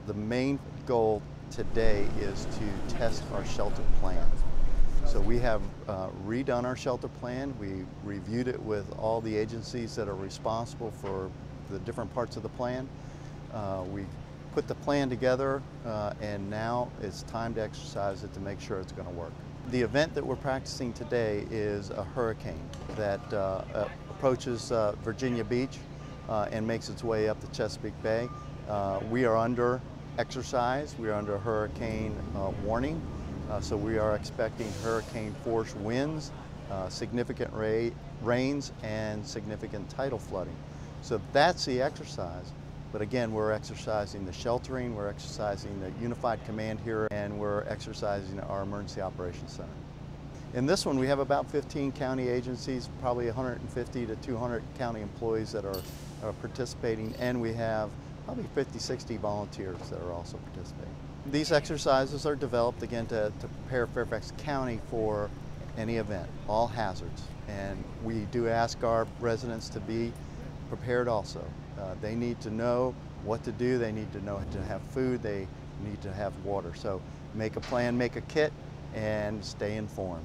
The main goal today is to test our shelter plan. So we have redone our shelter plan. We reviewed it with all the agencies that are responsible for the different parts of the plan. We put the plan together and now it's time to exercise it to make sure it's going to work. The event that we're practicing today is a hurricane that approaches Virginia Beach and makes its way up the Chesapeake Bay. We are under exercise. We are under hurricane warning. So we are expecting hurricane force winds, significant rains, and significant tidal flooding. So that's the exercise. But again, we're exercising the sheltering, we're exercising the unified command here, and we're exercising our emergency operations center. In this one, we have about 15 county agencies, probably 150 to 200 county employees that are participating, and we have probably 50, 60 volunteers that are also participating. These exercises are developed again to prepare Fairfax County for any event, all hazards. And we do ask our residents to be prepared also. They need to know what to do, they need to know to have food, they need to have water. So make a plan, make a kit, and stay informed.